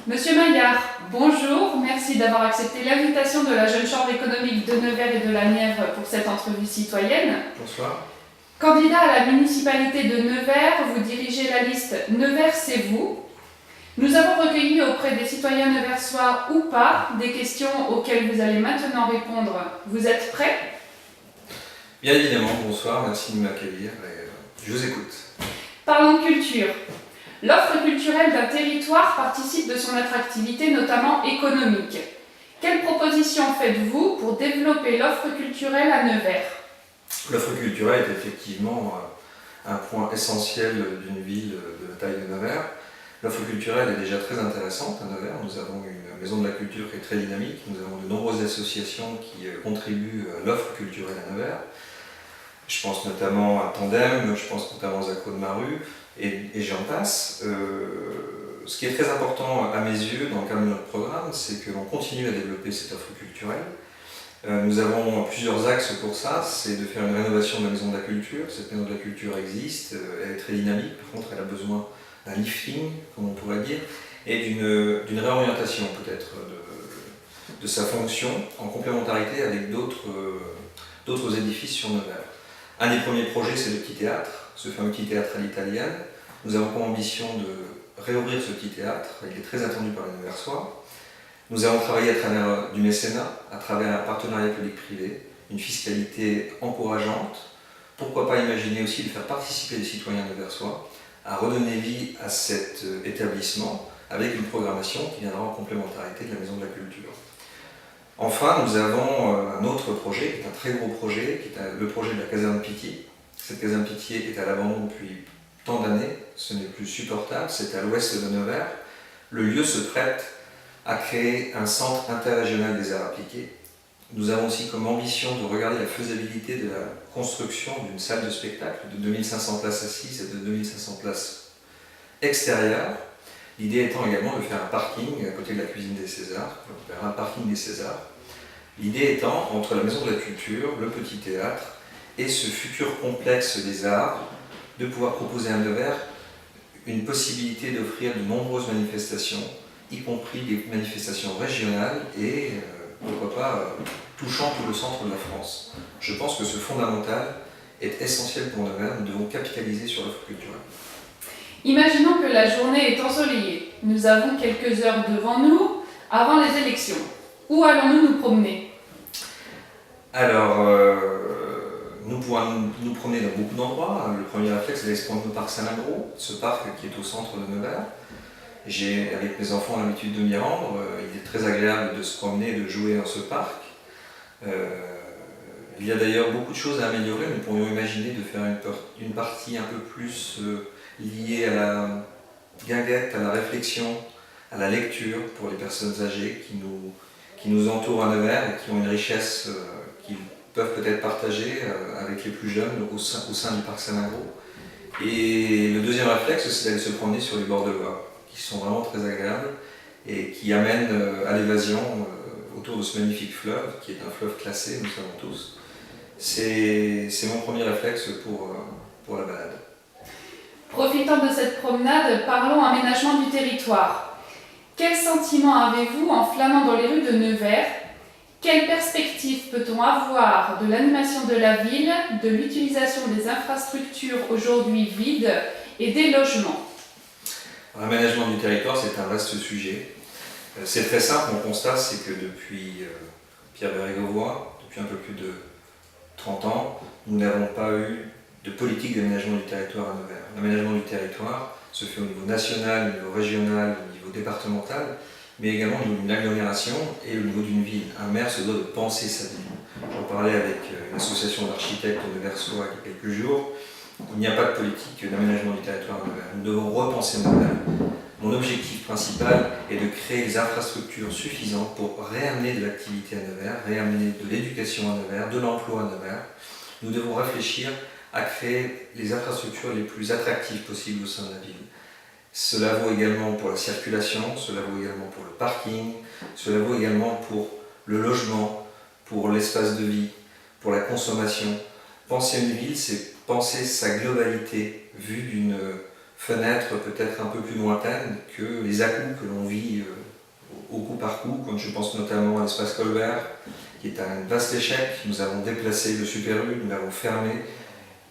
Monsieur Maillard, bonjour, merci d'avoir accepté l'invitation de la Jeune Chambre économique de Nevers et de la Nièvre pour cette entrevue citoyenne. Bonsoir. Candidat à la municipalité de Nevers, vous dirigez la liste Nevers c'est vous. Nous avons recueilli auprès des citoyens neversois ou pas des questions auxquelles vous allez maintenant répondre. Vous êtes prêts? Bien évidemment, bonsoir, merci de m'accueillir et je vous écoute. Parlons culture. L'offre culturelle d'un territoire participe de son attractivité, notamment économique. Quelles propositions faites-vous pour développer l'offre culturelle à Nevers? L'offre culturelle est effectivement un point essentiel d'une ville de la taille de Nevers. L'offre culturelle est déjà très intéressante à Nevers. Nous avons une maison de la culture qui est très dynamique. Nous avons de nombreuses associations qui contribuent à l'offre culturelle à Nevers. Je pense notamment à Tandem, je pense notamment aux Accros de Maru, et j'en passe. Ce qui est très important à mes yeux dans le cadre de notre programme, c'est que l'on continue à développer cette offre culturelle. Nous avons plusieurs axes pour ça, c'est de faire une rénovation de la maison de la culture. Cette maison de la culture existe, elle est très dynamique, par contre elle a besoin d'un lifting, comme on pourrait dire, et d'une réorientation peut-être de sa fonction en complémentarité avec d'autres édifices sur Nevers. Un des premiers projets, c'est le petit théâtre, ce fameux petit théâtre à l'italienne. Nous avons comme ambition de réouvrir ce petit théâtre, il est très attendu par les Neversois. Nous avons travaillé à travers du mécénat, à travers un partenariat public-privé, une fiscalité encourageante. Pourquoi pas imaginer aussi de faire participer les citoyens neversois à redonner vie à cet établissement avec une programmation qui viendra en complémentarité de la Maison de la Culture. Enfin, nous avons un autre projet, qui est un très gros projet, qui est le projet de la caserne Pitié. Cette caserne Pitié est à l'abandon depuis tant d'années, ce n'est plus supportable, c'est à l'ouest de Nevers. Le lieu se prête à créer un centre interrégional des arts appliqués. Nous avons aussi comme ambition de regarder la faisabilité de la construction d'une salle de spectacle de 2500 places assises et de 2500 places extérieures. L'idée étant également de faire un parking à côté de la cuisine des Césars, faire un parking des Césars. L'idée étant, entre la Maison de la Culture, le petit théâtre et ce futur complexe des arts, de pouvoir proposer à Nevers une possibilité d'offrir de nombreuses manifestations, y compris des manifestations régionales et, pourquoi pas, touchant tout le centre de la France. Je pense que ce fondamental est essentiel pour Nevers, nous devons capitaliser sur l'offre culturelle. Imaginons que la journée est ensoleillée. Nous avons quelques heures devant nous avant les élections. Où allons-nous nous promener? Alors, nous pourrons nous promener dans beaucoup d'endroits. Le premier réflexe, c'est d'aller se promener au parc Saint-Lagros, ce parc qui est au centre de Nevers. J'ai, avec mes enfants, l'habitude de m'y rendre. Il est très agréable de se promener, de jouer dans ce parc. Il y a d'ailleurs beaucoup de choses à améliorer. Nous pourrions imaginer de faire une partie un peu plus liée à la guinguette, à la réflexion, à la lecture pour les personnes âgées qui nous entourent à Nevers et qui ont une richesse qu'ils peuvent peut-être partager avec les plus jeunes au sein du parc Saint-Lagros. Et le deuxième réflexe, c'est d'aller se promener sur les bords de Loire, qui sont vraiment très agréables et qui amènent à l'évasion autour de ce magnifique fleuve, qui est un fleuve classé, nous savons tous. C'est mon premier réflexe pour la balade. Profitant de cette promenade, parlons aménagement du territoire. Quel sentiment avez-vous en flânant dans les rues de Nevers? Quelle perspective peut-on avoir de l'animation de la ville, de l'utilisation des infrastructures aujourd'hui vides et des logements? L'aménagement du territoire, c'est un vaste sujet. C'est très simple, mon constat, c'est que depuis Pierre Bérégovoy, depuis un peu plus de 30 ans, nous n'avons pas eu de politique d'aménagement du territoire à Nevers. L'aménagement du territoire se fait au niveau national, au niveau régional, au niveau départemental, mais également au niveau d'une agglomération et au niveau d'une ville. Un maire se doit de penser sa ville. J'en parlais avec une association d'architectes neversois il y a quelques jours. Il n'y a pas de politique d'aménagement du territoire à Nevers. Nous devons repenser Nevers. Mon objectif principal est de créer les infrastructures suffisantes pour réamener de l'activité à Nevers, réamener de l'éducation à Nevers, de l'emploi à Nevers. Nous devons réfléchir à créer les infrastructures les plus attractives possibles au sein de la ville. Cela vaut également pour la circulation, cela vaut également pour le parking, cela vaut également pour le logement, pour l'espace de vie, pour la consommation. Penser une ville, c'est penser sa globalité vue d'une fenêtre peut-être un peu plus lointaine que les à-coups que l'on vit au coup par coup, quand je pense notamment à l'espace Colbert, qui est un vaste échec. Nous avons déplacé le Super U, nous l'avons fermé.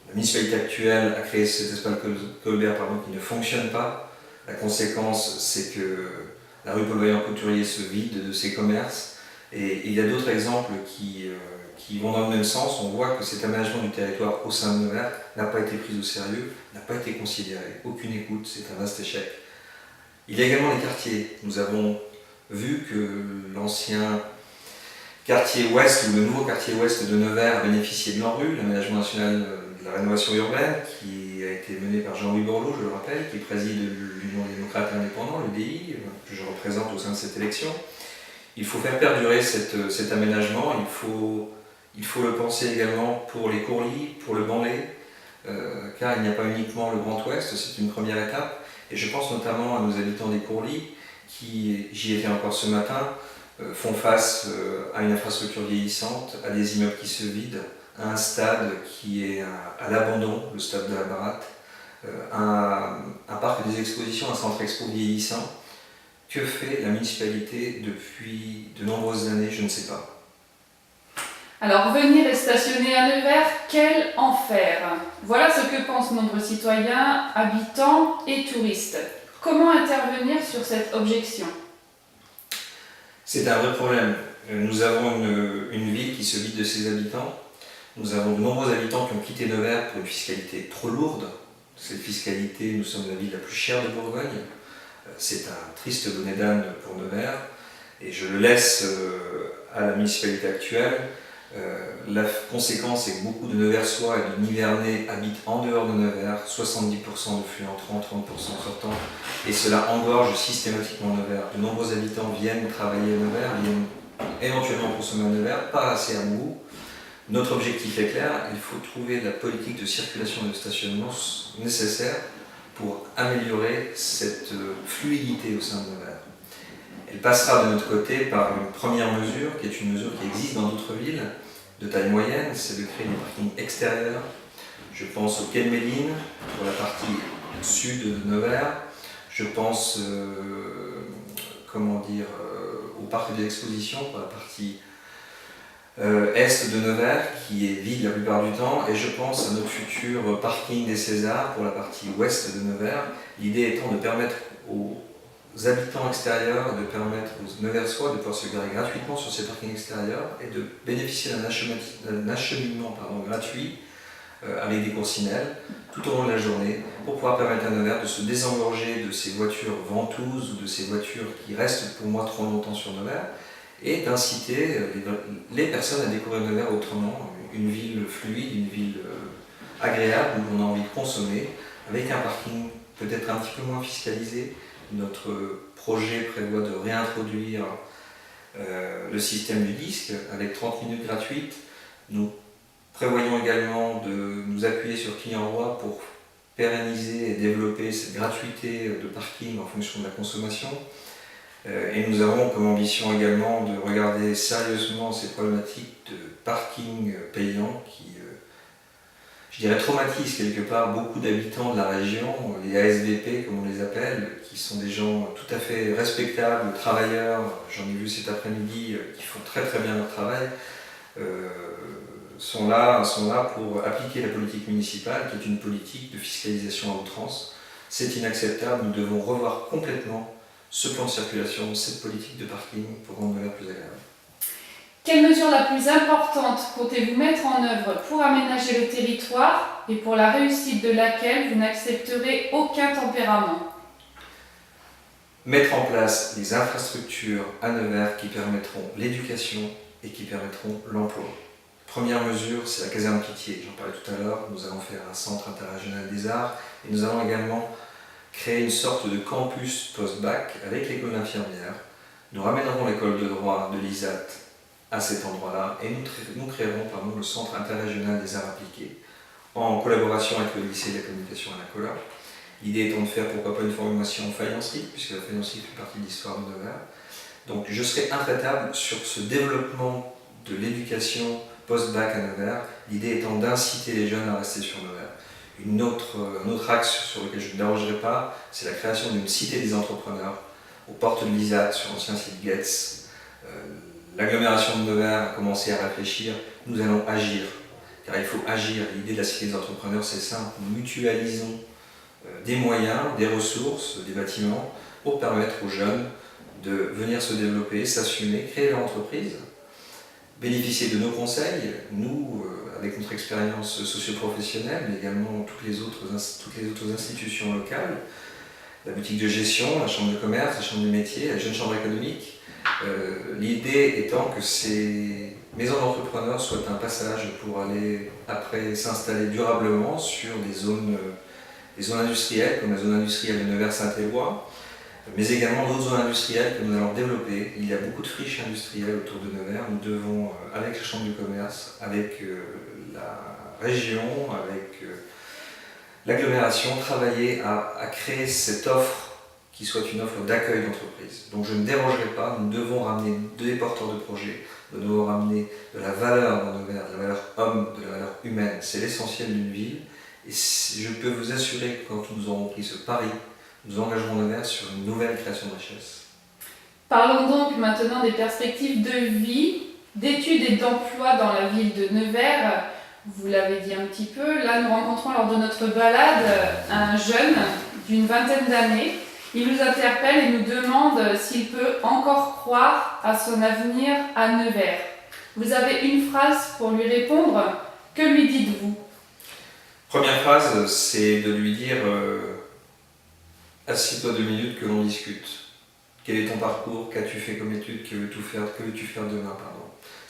La municipalité actuelle a créé cet espace Colbert qui ne fonctionne pas. La conséquence, c'est que la rue Paul-Vaillant-Couturier se vide de ses commerces. Et il y a d'autres exemples qui vont dans le même sens. On voit que cet aménagement du territoire au sein de Nevers n'a pas été pris au sérieux, n'a pas été considéré. Aucune écoute, c'est un vaste échec. Il y a également les quartiers. Nous avons vu que l'ancien quartier ouest ou le nouveau quartier ouest de Nevers bénéficiait de l'ANRU, l'aménagement national de la rénovation urbaine, qui a été mené par Jean-Louis Borloo, je le rappelle, qui préside l'Union des démocrates indépendants, l'UDI, que je représente au sein de cette élection. Il faut faire perdurer cet aménagement, il faut le penser également pour les Courlis, pour le Banlay, car il n'y a pas uniquement le Grand Ouest, c'est une première étape. Et je pense notamment à nos habitants des Courlis, qui, j'y étais encore ce matin, font face à une infrastructure vieillissante, à des immeubles qui se vident, à un stade qui est à l'abandon, le stade de la Baratte, un parc des expositions, un centre expo vieillissant. Que fait la municipalité depuis de nombreuses années? Je ne sais pas. Alors, venir et stationner à Nevers, quel enfer! Voilà ce que pensent nombreux citoyens, habitants et touristes. Comment intervenir sur cette objection? C'est un vrai problème. Nous avons une ville qui se vide de ses habitants. Nous avons de nombreux habitants qui ont quitté Nevers pour une fiscalité trop lourde. Cette fiscalité, nous sommes la ville la plus chère de Bourgogne. C'est un triste bonnet d'âne pour Nevers. Et je le laisse à la municipalité actuelle. La conséquence est que beaucoup de Neversois et de Nivernais habitent en dehors de Nevers, 70% de flux entrants, 30% sortants, et cela engorge systématiquement Nevers. De nombreux habitants viennent travailler à Nevers, viennent éventuellement consommer à Nevers, pas assez à Mou. Notre objectif est clair, il faut trouver la politique de circulation et de stationnement nécessaire pour améliorer cette fluidité au sein de Nevers. Elle passera de notre côté par une première mesure, qui est une mesure qui existe dans d'autres villes de taille moyenne, c'est de créer des parkings extérieurs. Je pense au quai de Méline pour la partie sud de Nevers. Je pense au parc des expositions pour la partie est de Nevers, qui est vide la plupart du temps. Et je pense à notre futur parking des Césars pour la partie ouest de Nevers. L'idée étant de permettre aux habitants extérieurs, de permettre aux Neversois de pouvoir se garer gratuitement sur ces parkings extérieurs et de bénéficier d'un acheminement gratuit avec des coursinelles tout au long de la journée pour pouvoir permettre à Nevers de se désengorger de ces voitures ventouses ou de ces voitures qui restent pour moi trop longtemps sur Nevers et d'inciter les personnes à découvrir Nevers autrement, une ville fluide, une ville agréable où on a envie de consommer avec un parking peut-être un petit peu moins fiscalisé. Notre projet prévoit de réintroduire le système du disque avec 30 minutes gratuites. Nous prévoyons également de nous appuyer sur Client Roi pour pérenniser et développer cette gratuité de parking en fonction de la consommation. Et nous avons comme ambition également de regarder sérieusement ces problématiques de parking payant qui, je dirais, traumatise quelque part beaucoup d'habitants de la région, les ASVP comme on les appelle, qui sont des gens tout à fait respectables, travailleurs, j'en ai vu cet après-midi, qui font très très bien leur travail, sont là pour appliquer la politique municipale, qui est une politique de fiscalisation à outrance. C'est inacceptable, nous devons revoir complètement ce plan de circulation, cette politique de parking pour rendre Nevers plus agréable. Quelle mesure la plus importante comptez-vous mettre en œuvre pour aménager le territoire et pour la réussite de laquelle vous n'accepterez aucun tempérament? Mettre en place des infrastructures à Nevers qui permettront l'éducation et qui permettront l'emploi. Première mesure, c'est la caserne Pitié. J'en parlais tout à l'heure, nous allons faire un centre interrégional des arts et nous allons également créer une sorte de campus post-bac avec l'école d'infirmière. Nous ramènerons l'école de droit de l'ISAT à cet endroit-là et nous créerons le centre interrégional des arts appliqués en collaboration avec le lycée de la communication à la Cola. L'idée étant de faire pourquoi pas une formation en faïencerie, puisque la faïencerie fait partie de l'histoire de Nevers. Donc je serai intraitable sur ce développement de l'éducation post-bac à Nevers, l'idée étant d'inciter les jeunes à rester sur Nevers. Un autre axe sur lequel je ne dérogerai pas, c'est la création d'une cité des entrepreneurs aux portes de l'ISAT, sur l'ancien site Getz. L'agglomération de Nevers a commencé à réfléchir, nous allons agir, car il faut agir. L'idée de la cité des entrepreneurs, c'est simple, nous mutualisons des moyens, des ressources, des bâtiments, pour permettre aux jeunes de venir se développer, s'assumer, créer leur entreprise, bénéficier de nos conseils, nous, avec notre expérience socio-professionnelle, mais également toutes les autres institutions locales, la boutique de gestion, la chambre de commerce, la chambre de métier, la jeune chambre économique. L'idée étant que ces maisons d'entrepreneurs soient un passage pour aller après s'installer durablement sur des zones industrielles, comme la zone industrielle de Nevers-Saint-Éloi, mais également d'autres zones industrielles que nous allons développer. Il y a beaucoup de friches industrielles autour de Nevers. Nous devons, avec la chambre du commerce, avec la région, avec l'agglomération, travailler à créer cette offre qui soit une offre d'accueil d'entreprise. Donc je ne dérogerai pas, nous devons ramener des porteurs de projets, nous devons ramener de la valeur dans Nevers, de la valeur homme, de la valeur humaine. C'est l'essentiel d'une ville. Et je peux vous assurer que quand nous aurons pris ce pari, nous engagerons Nevers sur une nouvelle création de richesse. Parlons donc maintenant des perspectives de vie, d'études et d'emploi dans la ville de Nevers. Vous l'avez dit un petit peu, là nous rencontrons lors de notre balade un jeune d'une vingtaine d'années. Il nous interpelle et nous demande s'il peut encore croire à son avenir à Nevers. Vous avez une phrase pour lui répondre. Que lui dites-vous ? Première phrase, c'est de lui dire assieds-toi 2 minutes que l'on discute. Quel est ton parcours? Qu'as-tu fait comme étude? Que veux-tu faire demain?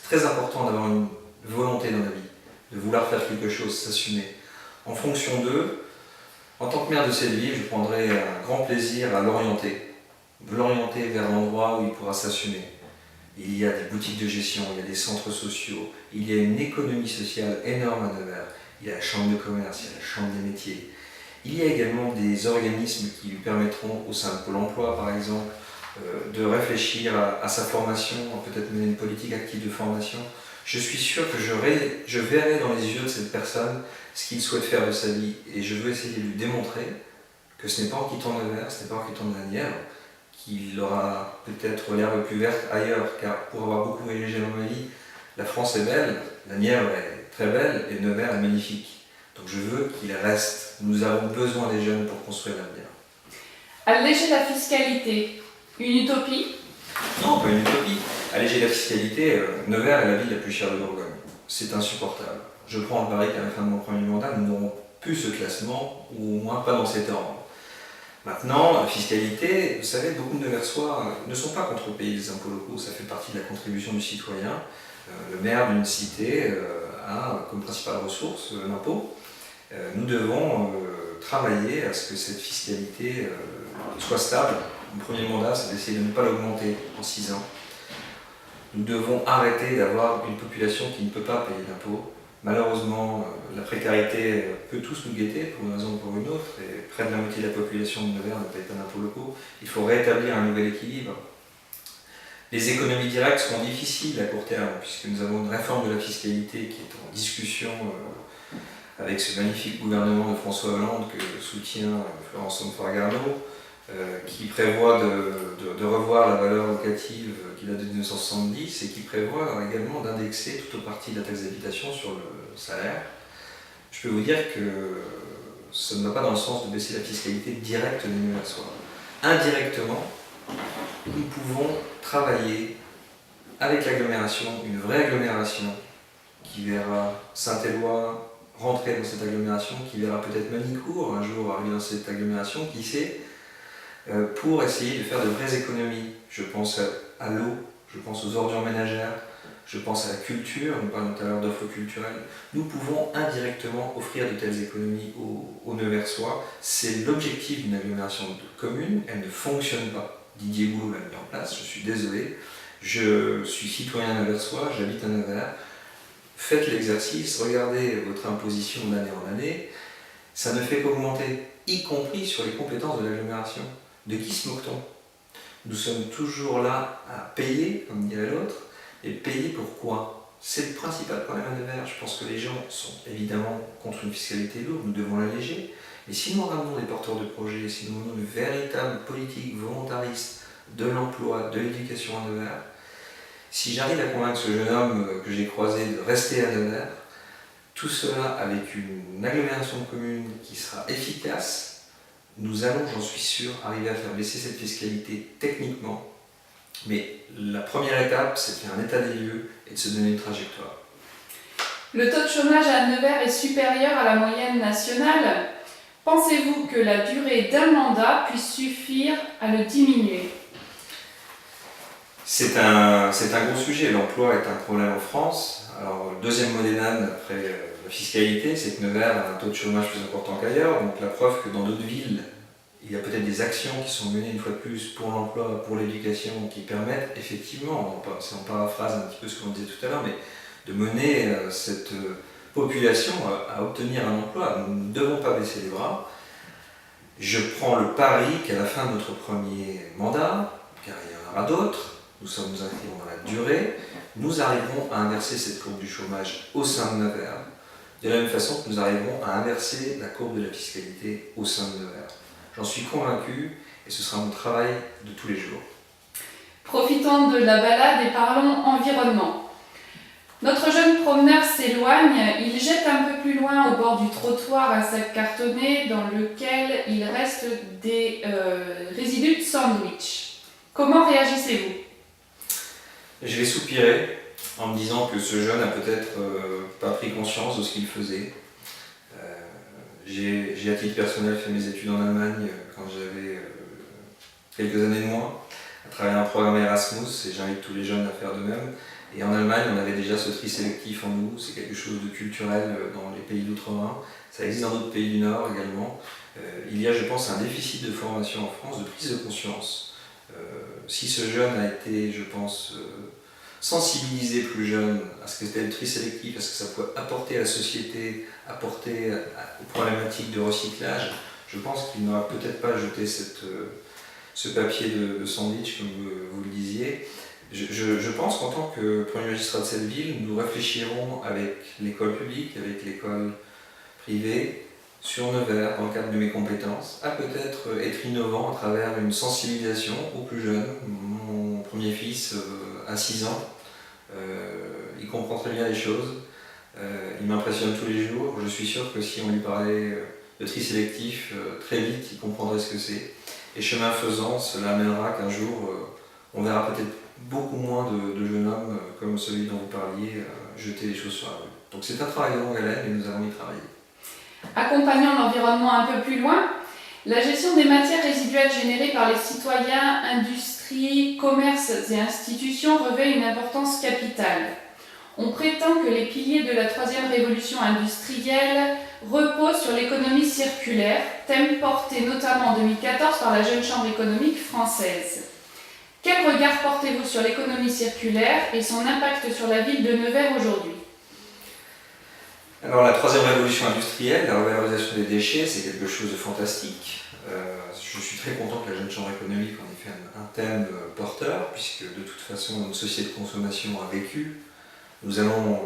C'est très important d'avoir une volonté dans la vie, de vouloir faire quelque chose, s'assumer. En fonction d'eux, en tant que maire de cette ville, je prendrai un grand plaisir à l'orienter vers l'endroit où il pourra s'assumer. Il y a des boutiques de gestion, il y a des centres sociaux, il y a une économie sociale énorme à Nevers. Il y a la chambre de commerce, il y a la chambre des métiers. Il y a également des organismes qui lui permettront, au sein de Pôle emploi par exemple, de réfléchir à sa formation, peut-être mener une politique active de formation. Je suis sûr que je verrai dans les yeux de cette personne ce qu'il souhaite faire de sa vie et je veux essayer de lui démontrer que ce n'est pas en quittant Nevers, ce n'est pas en quittant la Nièvre qu'il aura peut-être l'herbe plus verte ailleurs, car pour avoir beaucoup voyagé dans ma vie, la France est belle, la Nièvre est très belle et Nevers est magnifique. Donc je veux qu'il reste. Nous avons besoin des jeunes pour construire l'avenir. Alléger la fiscalité, une utopie ? Non, pas une utopie. Alléger la fiscalité, Nevers est la ville la plus chère de Bourgogne. C'est insupportable. Je prends le pari qu'à la fin de mon premier mandat, nous n'aurons plus ce classement, ou au moins pas dans cet ordre. Maintenant, la fiscalité, vous savez, beaucoup de Neversois ne sont pas contre payer les impôts locaux, ça fait partie de la contribution du citoyen. Le maire d'une cité a comme principale ressource l'impôt. Nous devons travailler à ce que cette fiscalité soit stable. Mon premier mandat, c'est d'essayer de ne pas l'augmenter en 6 ans. Nous devons arrêter d'avoir une population qui ne peut pas payer d'impôts. Malheureusement, la précarité peut tous nous guetter pour une raison ou pour une autre, et près de la moitié de la population de Nevers ne paye pas d'impôts locaux. Il faut rétablir un nouvel équilibre. Les économies directes seront difficiles à court terme, puisque nous avons une réforme de la fiscalité qui est en discussion avec ce magnifique gouvernement de François Hollande que soutient Florence Fargarneau, qui prévoit de revoir la valeur locative qui date de 1970 et qui prévoit également d'indexer toute ou partie de la taxe d'habitation sur le salaire. Je peux vous dire que ça ne va pas dans le sens de baisser la fiscalité directe des Neversois. Indirectement, nous pouvons travailler avec l'agglomération, une vraie agglomération qui verra Saint-Éloi rentrer dans cette agglomération, qui verra peut-être Manicourt un jour arriver dans cette agglomération, qui sait, pour essayer de faire de vraies économies. Je pense à l'eau, je pense aux ordures ménagères, je pense à la culture, nous parlons tout à l'heure d'offres culturelles. Nous pouvons indirectement offrir de telles économies aux Neversois. C'est l'objectif d'une agglomération de communes, elle ne fonctionne pas. Didier Boulot l'a mis en place, je suis désolé. Je suis citoyen neversois, j'habite à Nevers. Faites l'exercice, regardez votre imposition d'année en année, ça ne fait qu'augmenter, y compris sur les compétences de l'agglomération. De qui se moque-t-on? Nous sommes toujours là à payer, comme dirait l'autre, et payer pour quoi? C'est le principal problème à Nevers. Je pense que les gens sont évidemment contre une fiscalité lourde, nous devons l'alléger. Mais si nous ramenons des porteurs de projets, si nous menons une véritable politique volontariste de l'emploi, de l'éducation à Nevers, si j'arrive à convaincre ce jeune homme que j'ai croisé de rester à Nevers, tout cela avec une agglomération de communes qui sera efficace, nous allons, j'en suis sûr, arriver à faire baisser cette fiscalité techniquement. Mais la première étape, c'est de faire un état des lieux et de se donner une trajectoire. Le taux de chômage à Nevers est supérieur à la moyenne nationale. Pensez-vous que la durée d'un mandat puisse suffire à le diminuer? C'est un gros sujet. L'emploi est un problème en France. Alors, le deuxième mot des NAN après la fiscalité, c'est que Nevers a un taux de chômage plus important qu'ailleurs. Donc, la preuve que dans d'autres villes, il y a peut-être des actions qui sont menées une fois de plus pour l'emploi, pour l'éducation, qui permettent effectivement, si on paraphrase un petit peu ce qu'on disait tout à l'heure, mais de mener cette population à obtenir un emploi. Nous ne devons pas baisser les bras. Je prends le pari qu'à la fin de notre premier mandat, car il y en aura d'autres, nous sommes inscrits dans la durée, nous arriverons à inverser cette courbe du chômage au sein de Nevers, de la même façon que nous arriverons à inverser la courbe de la fiscalité au sein de Nevers. J'en suis convaincu et ce sera mon travail de tous les jours. Profitons de la balade et parlons environnement. Notre jeune promeneur s'éloigne, il jette un peu plus loin au bord du trottoir un sac cartonné dans lequel il reste des résidus de sandwich. Comment réagissez-vous? Je vais soupirer en me disant que ce jeune a peut-être pas pris conscience de ce qu'il faisait. J'ai à titre personnel fait mes études en Allemagne quand j'avais quelques années de moins, à travers un programme Erasmus, et j'invite tous les jeunes à faire de même. Et en Allemagne, on avait déjà ce tri sélectif en nous, c'est quelque chose de culturel dans les pays d'outre-Rhin, ça existe dans d'autres pays du Nord également. Il y a, je pense, un déficit de formation en France, de prise de conscience. Si ce jeune a été, je pense, sensibilisé plus jeune à ce que c'était le tri sélectif, à ce que ça pouvait apporter à la société, apporter aux problématiques de recyclage, je pense qu'il n'aura peut-être pas jeté ce papier de sandwich, comme vous le disiez. Je pense qu'en tant que premier magistrat de cette ville, nous réfléchirons avec l'école publique, avec l'école privée, sur Nevers, dans le cadre de mes compétences, à peut-être être innovant à travers une sensibilisation aux plus jeunes. Mon premier fils a 6 ans, il comprend très bien les choses, il m'impressionne tous les jours. Je suis sûr que si on lui parlait de tri sélectif, très vite il comprendrait ce que c'est. Et chemin faisant, cela amènera qu'un jour, on verra peut-être beaucoup moins de jeunes hommes comme celui dont vous parliez jeter les choses sur la rue. Donc c'est un travail de longue haleine et nous allons y travailler. Accompagnons l'environnement un peu plus loin. La gestion des matières résiduelles générées par les citoyens, industries, commerces et institutions revêt une importance capitale. On prétend que les piliers de la troisième révolution industrielle reposent sur l'économie circulaire, thème porté notamment en 2014 par la Jeune Chambre économique française. Quel regard portez-vous sur l'économie circulaire et son impact sur la ville de Nevers aujourd'hui? Alors la troisième révolution industrielle, la revalorisation des déchets, c'est quelque chose de fantastique. Je suis très content que la Jeune Chambre économique en ait fait un thème porteur, puisque de toute façon notre société de consommation a vécu. Nous allons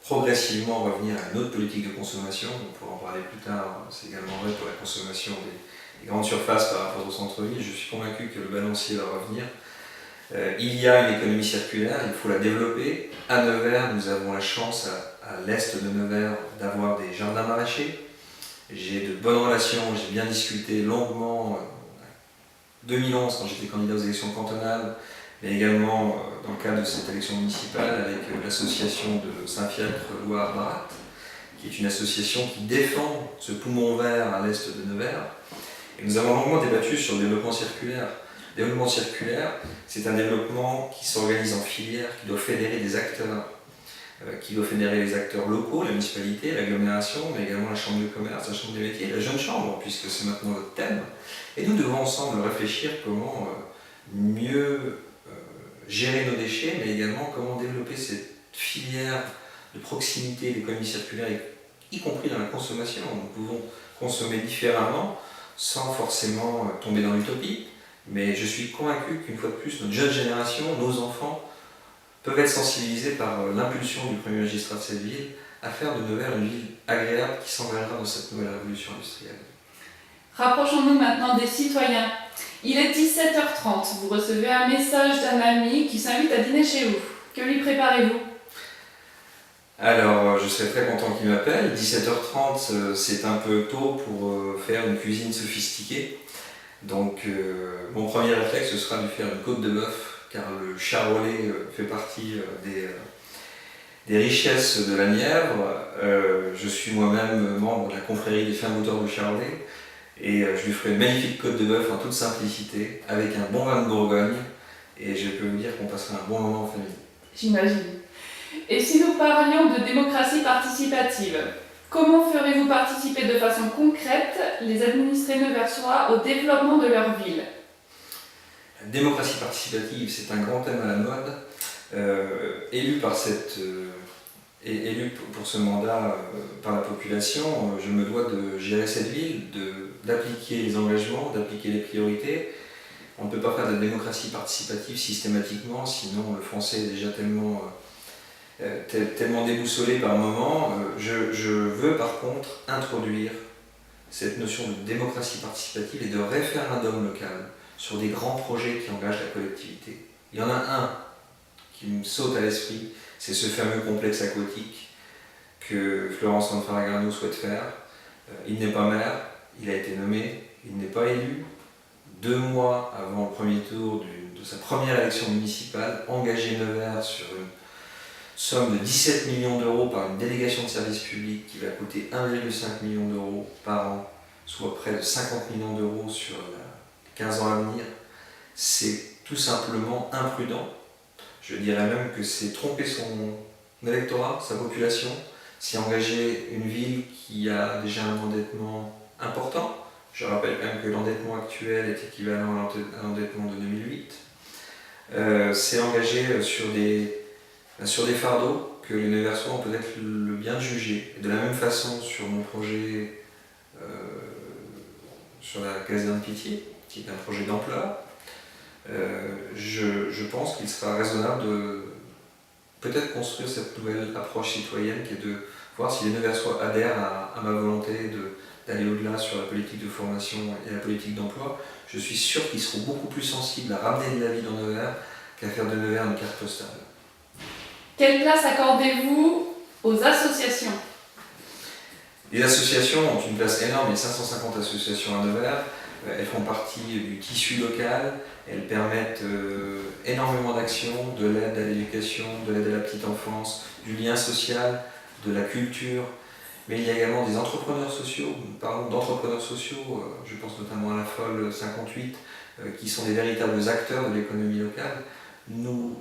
progressivement revenir à une autre politique de consommation, on pourra en parler plus tard, c'est également vrai pour la consommation des grandes surfaces par rapport au centre-ville. Je suis convaincu que le balancier va revenir. Il y a une économie circulaire, il faut la développer. À Nevers, nous avons la chance, à l'est de Nevers, d'avoir des jardins maraîchers. J'ai de bonnes relations, j'ai bien discuté longuement en 2011 quand j'étais candidat aux élections cantonales, mais également dans le cadre de cette élection municipale avec l'association de Saint-Fiacre-Loire-Barat, qui est une association qui défend ce poumon vert à l'est de Nevers. Et nous avons longuement débattu sur le développement circulaire. Le développement circulaire, c'est un développement qui s'organise en filière, qui doit fédérer des acteurs, qui doit fédérer les acteurs locaux, la municipalité, l'agglomération, mais également la chambre de commerce, la chambre des métiers, la jeune chambre, puisque c'est maintenant notre thème. Et nous devons ensemble réfléchir comment mieux gérer nos déchets, mais également comment développer cette filière de proximité, d'économie circulaire, y compris dans la consommation. Nous pouvons consommer différemment, sans forcément tomber dans l'utopie. Mais je suis convaincu qu'une fois de plus, notre jeune génération, nos enfants, peuvent être sensibilisés par l'impulsion du premier magistrat de cette ville à faire de Nevers une ville agréable qui s'engagera dans cette nouvelle révolution industrielle. Rapprochons-nous maintenant des citoyens. Il est 17h30, vous recevez un message d'un ami qui s'invite à dîner chez vous. Que lui préparez-vous? Alors, je serais très content qu'il m'appelle. 17h30, c'est un peu tôt pour faire une cuisine sophistiquée. Donc, mon premier réflexe, ce sera de faire une côte de bœuf, car le charolais fait partie des richesses de la Nièvre. Je suis moi-même membre de la confrérie des fins moteurs du Charolais et je lui ferai une magnifique côte de bœuf en toute simplicité avec un bon vin de Bourgogne et je peux vous dire qu'on passera un bon moment en famille. J'imagine. Et si nous parlions de démocratie participative, comment ferez-vous participer de façon concrète les administrés neversois au développement de leur ville? La démocratie participative, c'est un grand thème à la mode. Élu pour ce mandat par la population, je me dois de gérer cette ville, d'appliquer les engagements, d'appliquer les priorités. On ne peut pas faire de la démocratie participative systématiquement, sinon le français est déjà tellement déboussolé par moment. Je veux par contre introduire cette notion de démocratie participative et de référendum local sur des grands projets qui engagent la collectivité. Il y en a un qui me saute à l'esprit, c'est ce fameux complexe aquatique que Florence Lanfranc-Garneau souhaite faire. Il n'est pas maire, il a été nommé, il n'est pas élu. 2 mois avant le premier tour de sa première élection municipale, engagé Nevers sur une somme de 17 millions d'euros par une délégation de service public qui va coûter 1,5 million d'euros par an, soit près de 50 millions d'euros sur 15 ans à venir. C'est tout simplement imprudent. Je dirais même que c'est tromper son électorat, sa population, c'est engager une ville qui a déjà un endettement important. Je rappelle quand même que l'endettement actuel est équivalent à l'endettement de 2008. C'est engagé sur des fardeaux que les Neversois ont peut-être le bien de juger. Et de la même façon, sur mon projet sur la caserne Pitié, qui est un projet d'ampleur, je pense qu'il sera raisonnable de peut-être construire cette nouvelle approche citoyenne qui est de voir si les Neversois adhèrent à ma volonté d'aller au-delà sur la politique de formation et la politique d'emploi. Je suis sûr qu'ils seront beaucoup plus sensibles à ramener de la vie dans Nevers qu'à faire de Nevers une carte postale. Quelle place accordez-vous aux associations? Les associations ont une place énorme, il y a 550 associations à Nevers. Elles font partie du tissu local, elles permettent énormément d'actions, de l'aide à l'éducation, de l'aide à la petite enfance, du lien social, de la culture. Mais il y a également des entrepreneurs sociaux. Nous parlons d'entrepreneurs sociaux, je pense notamment à la Folle 58, qui sont des véritables acteurs de l'économie locale. Nous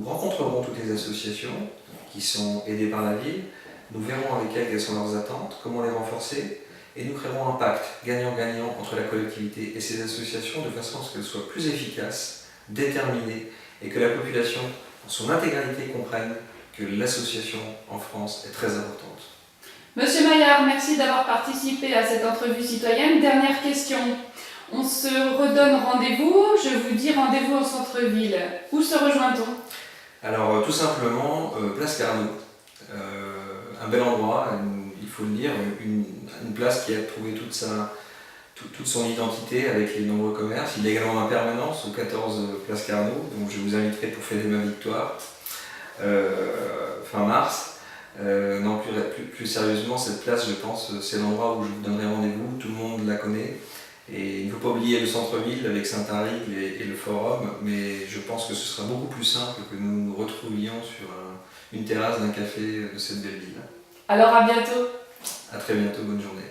rencontrerons toutes les associations qui sont aidées par la ville. Nous verrons avec elles quelles sont leurs attentes, comment les renforcer. Et nous créerons un pacte gagnant-gagnant entre la collectivité et ces associations de façon à ce qu'elles soient plus efficaces, déterminées et que la population en son intégralité comprenne que l'association en France est très importante. Monsieur Maillard, merci d'avoir participé à cette entrevue citoyenne. Dernière question. On se redonne rendez-vous, je vous dis rendez-vous au centre-ville. Où se rejoint-on? Alors tout simplement, place Carnot. Un bel endroit, il faut le dire, une place qui a trouvé toute son identité avec les nombreux commerces. Il y a également un permanence au 14 place Carnot, donc je vous inviterai pour fêter ma victoire fin mars. Non, plus sérieusement, cette place, je pense, c'est l'endroit où je vous donnerai rendez-vous, tout le monde la connaît. Et il ne faut pas oublier le centre-ville avec Saint-Arigle et le forum, mais je pense que ce sera beaucoup plus simple que nous nous retrouvions sur une terrasse d'un café de cette belle ville. Alors à bientôt. À très bientôt, bonne journée.